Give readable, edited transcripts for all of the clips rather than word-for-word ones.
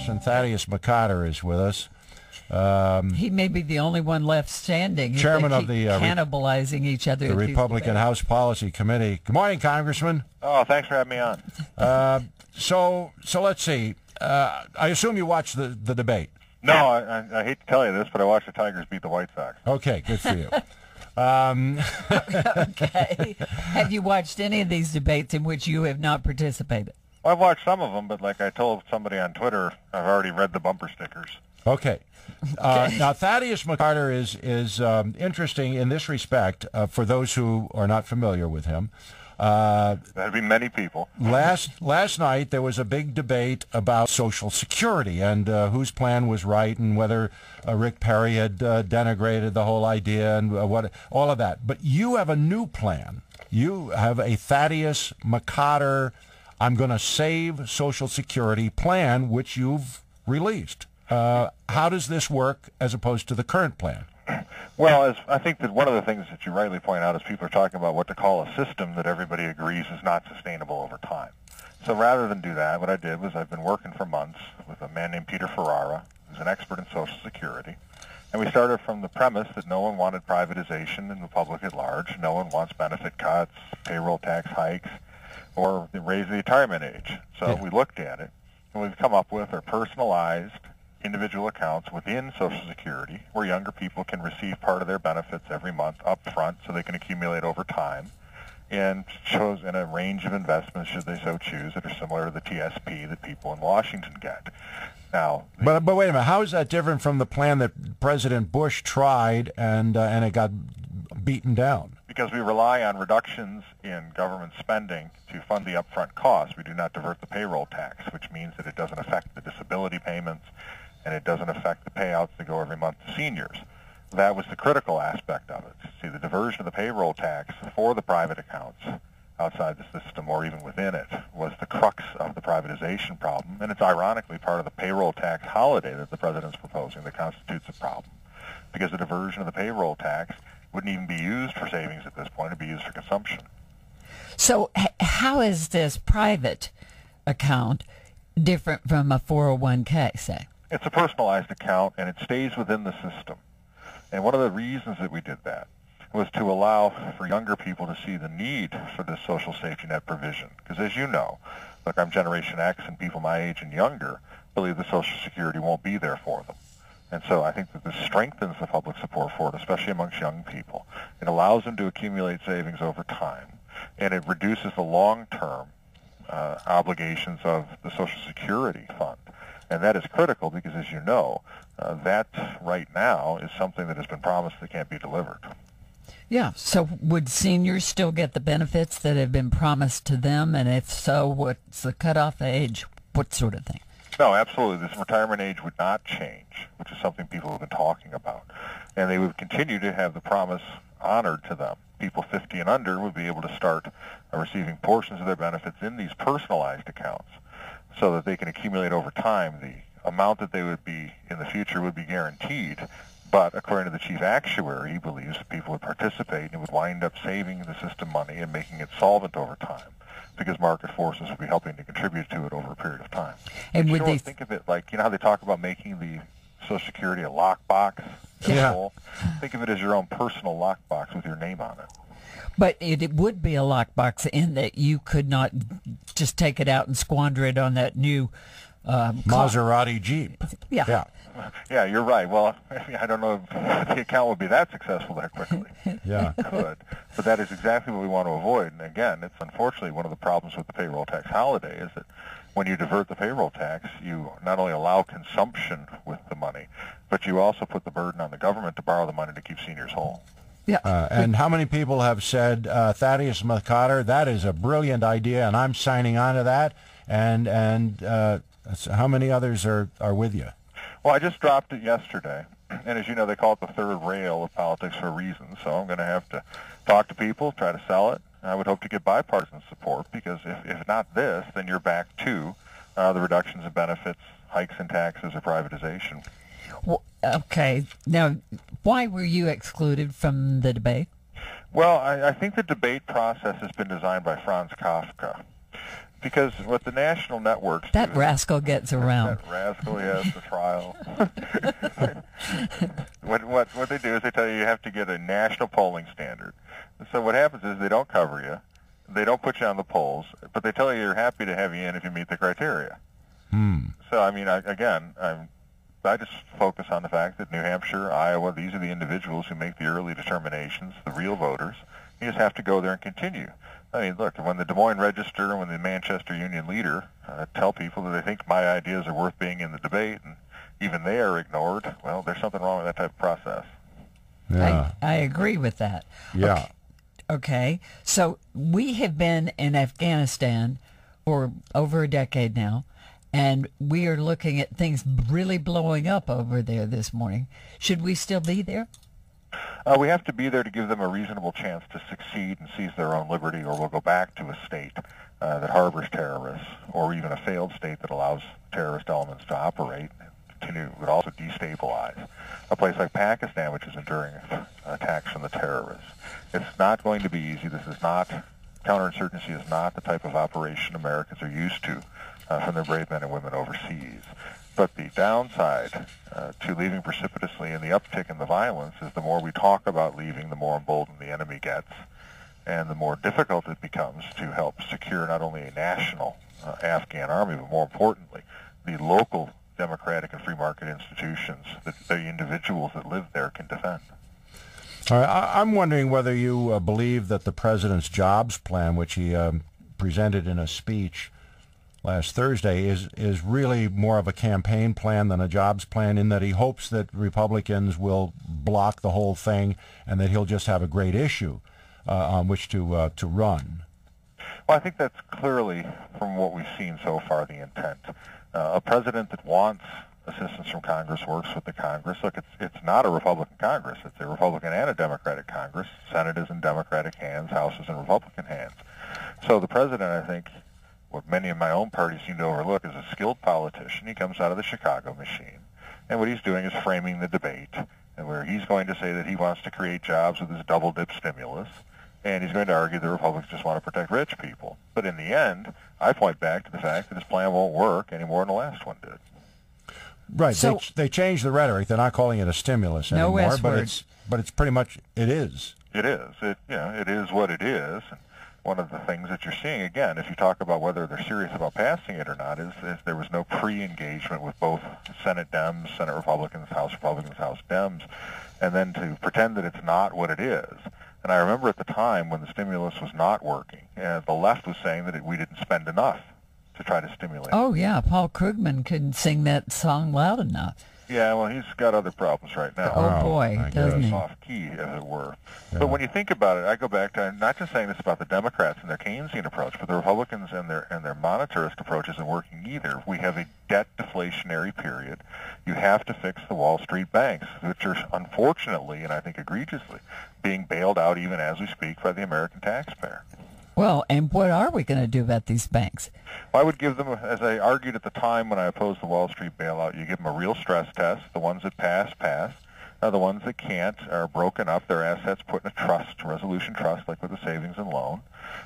Congressman Thaddeus McCotter is with us. He may be the only one left standing. Chairman of the cannibalizing each other. The Republican House Policy Committee. Good morning, Congressman. Oh, thanks for having me on. So let's see. I assume you watched the debate. No, I hate to tell you this, but I watched the Tigers beat the White Sox. Okay, good for you. Okay. Have you watched any of these debates in which you have not participated? Well, I've watched some of them, but like I told somebody on Twitter, I've already read the bumper stickers. Okay. Now, Thaddeus McCotter is interesting in this respect for those who are not familiar with him. That'd be many people. Last night there was a big debate about Social Security and whose plan was right and whether Rick Perry had denigrated the whole idea and all of that. But you have a new plan. You have a Thaddeus McCotter, I'm going to save Social Security plan, which you've released. How does this work as opposed to the current plan? Well, I think that one of the things that you rightly point out is people are talking about what to call a system that everybody agrees is not sustainable over time. So rather than do that, what I did was I've been working for months with a man named Peter Ferrara, who's an expert in Social Security. And we started from the premise that no one wanted privatization in the public at large. No one wants benefit cuts, payroll tax hikes, or raise the retirement age. So we looked at it, and we've come up with our personalized individual accounts within Social Security where younger people can receive part of their benefits every month up front so they can accumulate over time, and chose in a range of investments, should they so choose, that are similar to the TSP that people in Washington get. Now, but wait a minute, how is that different from the plan that President Bush tried and it got beaten down? Because we rely on reductions in government spending to fund the upfront costs. We do not divert the payroll tax, which means that it doesn't affect the disability payments and it doesn't affect the payouts that go every month to seniors. That was the critical aspect of it. See, the diversion of the payroll tax for the private accounts outside the system or even within it was the crux of the privatization problem, and it's ironically part of the payroll tax holiday that the president's proposing that constitutes a problem, because the diversion of the payroll tax wouldn't even be used for savings at this point. It'd be used for consumption. So how is this private account different from a 401k, say? It's a personalized account, and it stays within the system. And one of the reasons that we did that was to allow for younger people to see the need for this social safety net provision. Because as you know, look, I'm Generation X, and people my age and younger believe that Social Security won't be there for them. And so I think that this strengthens the public support for it, especially amongst young people. It allows them to accumulate savings over time, and it reduces the long-term obligations of the Social Security fund. And that is critical because, as you know, that right now is something that has been promised that can't be delivered. Yeah, so would seniors still get the benefits that have been promised to them? And if so, what's the cutoff age? What sort of thing? No, absolutely. This retirement age would not change, which is something people have been talking about. And they would continue to have the promise honored to them. People 50 and under would be able to start receiving portions of their benefits in these personalized accounts so that they can accumulate over time. The amount that they would be in the future would be guaranteed. But according to the chief actuary, he believes that people would participate and would wind up saving the system money and making it solvent over time, because market forces would be helping to contribute to it over a period of time. And would they think of it like, you know how they talk about making the Social Security a lockbox? Yeah. Think of it as your own personal lockbox with your name on it. But it would be a lockbox in that you could not just take it out and squander it on that new Maserati Jeep. Yeah. Yeah, you're right. Well, I don't know if the account would be that successful that quickly. Yeah. It could. But that is exactly what we want to avoid. And again, it's unfortunately one of the problems with the payroll tax holiday is that when you divert the payroll tax, you not only allow consumption with the money, but you also put the burden on the government to borrow the money to keep seniors whole. Yeah. And how many people have said, Thaddeus McCotter, that is a brilliant idea, and I'm signing on to that, and how many others are with you? Well, I just dropped it yesterday, and as you know, they call it the third rail of politics for a reason, so I'm going to have to talk to people, try to sell it, and I would hope to get bipartisan support, because if not this, then you're back to the reductions in benefits, hikes in taxes, or privatization. Well, okay. Now, why were you excluded from the debate? Well, I think the debate process has been designed by Franz Kafka, Because what the national networks That do, rascal gets around. that rascal, yes, the trial. What they do is they tell you have to get a national polling standard. So what happens is they don't cover you, they don't put you on the polls, but they tell you you're happy to have you in if you meet the criteria. So I mean, I just focus on the fact that New Hampshire, Iowa, these are the individuals who make the early determinations, the real voters. You just have to go there and continue. I mean, look, when the Des Moines Register and when the Manchester Union Leader tell people that they think my ideas are worth being in the debate, and even they are ignored, well, there's something wrong with that type of process. Yeah. I agree with that. Yeah. Okay. So we have been in Afghanistan for over a decade now, and we are looking at things really blowing up over there this morning. Should we still be there? We have to be there to give them a reasonable chance to succeed and seize their own liberty, or we'll go back to a state that harbors terrorists, or even a failed state that allows terrorist elements to operate and continue, would also destabilize. A place like Pakistan, which is enduring attacks from the terrorists. It's not going to be easy. This is not, counterinsurgency is not the type of operation Americans are used to from their brave men and women overseas. But the downside to leaving precipitously and the uptick in the violence is the more we talk about leaving, the more emboldened the enemy gets, and the more difficult it becomes to help secure not only a national Afghan army, but more importantly, the local democratic and free market institutions that the individuals that live there can defend. All right, I'm wondering whether you believe that the president's jobs plan, which he presented in a speech last Thursday, is really more of a campaign plan than a jobs plan, in that he hopes that Republicans will block the whole thing and that he'll just have a great issue on which to run. Well, I think that's clearly, from what we've seen so far, the intent. A president that wants assistance from Congress works with the Congress. Look, it's not a Republican Congress. It's a Republican and a Democratic Congress. Senate is in Democratic hands, House is in Republican hands. So the president, I think, what many in my own party seem to overlook, is a skilled politician. He comes out of the Chicago machine. And what he's doing is framing the debate, and where he's going to say that he wants to create jobs with his double-dip stimulus, and he's going to argue that Republicans just want to protect rich people. But in the end, I point back to the fact that his plan won't work any more than the last one did. Right. So, they changed the rhetoric. They're not calling it a stimulus no anymore, S words. but it's pretty much, it is. It is. It is what it is. And one of the things that you're seeing, again, if you talk about whether they're serious about passing it or not, is there was no pre-engagement with both Senate Dems, Senate Republicans, House Dems, and then to pretend that it's not what it is. And I remember at the time when the stimulus was not working, the left was saying that we didn't spend enough to try to stimulate. Oh, yeah. Paul Krugman couldn't sing that song loud enough. Yeah, well, he's got other problems right now. Oh, boy, doesn't he? Off key, as it were. Yeah. But when you think about it, I go back to, not just saying this about the Democrats and their Keynesian approach, but the Republicans and their monetarist approach isn't working either. We have a debt deflationary period. You have to fix the Wall Street banks, which are unfortunately, and I think egregiously, being bailed out even as we speak by the American taxpayer. Well, and what are we going to do about these banks? I would give them, as I argued at the time when I opposed the Wall Street bailout, you give them a real stress test. The ones that pass. The ones that can't are broken up, their assets put in a trust, resolution trust, like with a savings and loan,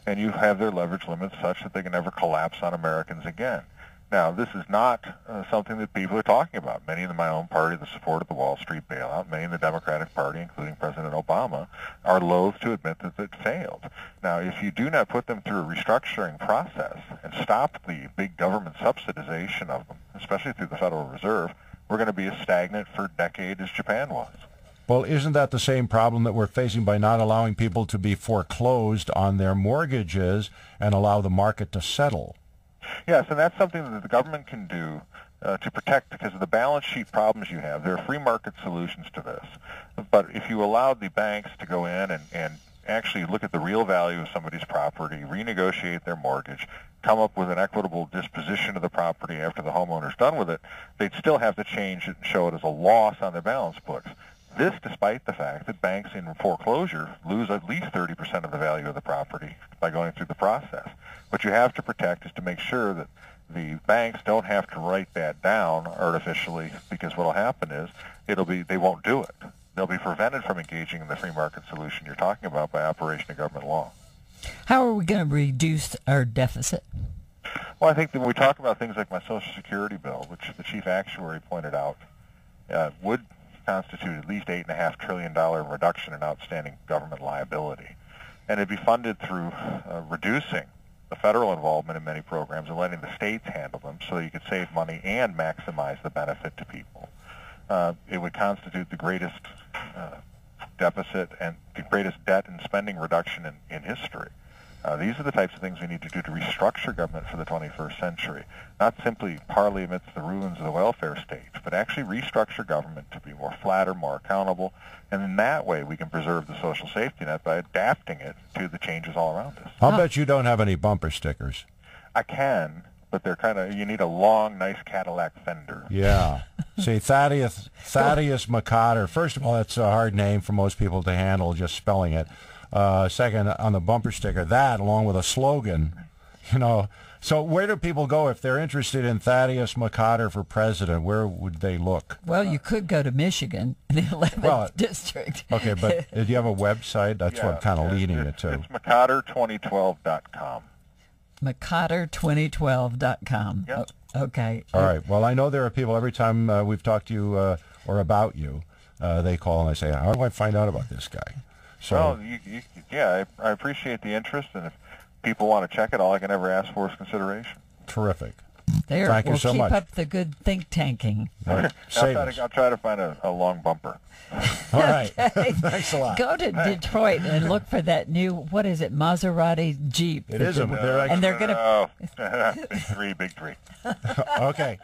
and you have their leverage limits such that they can never collapse on Americans again. Now, this is not something that people are talking about. Many in my own party that supported the Wall Street bailout, many in the Democratic Party, including President Obama, are loath to admit that it failed. Now, if you do not put them through a restructuring process and stop the big government subsidization of them, especially through the Federal Reserve, we're going to be as stagnant for a decade as Japan was. Well, isn't that the same problem that we're facing by not allowing people to be foreclosed on their mortgages and allow the market to settle? Yes, and that's something that the government can do to protect, because of the balance sheet problems you have. There are free market solutions to this. But if you allowed the banks to go in and actually look at the real value of somebody's property, renegotiate their mortgage, come up with an equitable disposition of the property after the homeowner's done with it, they'd still have to change it and show it as a loss on their balance books. This despite the fact that banks in foreclosure lose at least 30% of the value of the property by going through the process. What you have to protect is to make sure that the banks don't have to write that down artificially, because what will happen is they won't do it. They'll be prevented from engaging in the free market solution you're talking about by operation of government law. How are we going to reduce our deficit? Well, I think that when we talk about things like my Social Security bill, which the chief actuary pointed out would constitute at least $8.5 trillion reduction in outstanding government liability, and it'd be funded through reducing the federal involvement in many programs and letting the states handle them so you could save money and maximize the benefit to people. It would constitute the greatest deficit and the greatest debt and spending reduction in history. These are the types of things we need to do to restructure government for the 21st century, not simply parley amidst the ruins of the welfare state, but actually restructure government to be more flatter, more accountable, and in that way we can preserve the social safety net by adapting it to the changes all around us. I'll bet you don't have any bumper stickers. I can, but they're kind of, you need a long, nice Cadillac fender. Yeah. See, Thaddeus McCotter, first of all, that's a hard name for most people to handle, just spelling it. Second, on the bumper sticker, that along with a slogan, So where do people go if they're interested in Thaddeus McCotter for president? Where would they look? Well, you could go to Michigan, the 11th district. Okay, but do you have a website? That's what kind of leading it to. It's McCotter2012.com. McCotter2012.com. Yep. Okay. All right. Well, I know there are people, every time we've talked to you or about you, they call and they say, how do I find out about this guy? So, well, I appreciate the interest, and if people want to check it, all I can ever ask for is consideration. Terrific. Thank you so much. Keep up the good think tanking. I'll try to find a long bumper. All right. Thanks a lot. Go to Detroit and look for that new, what is it, Maserati Jeep. It is. And they're going to... Big three. Okay.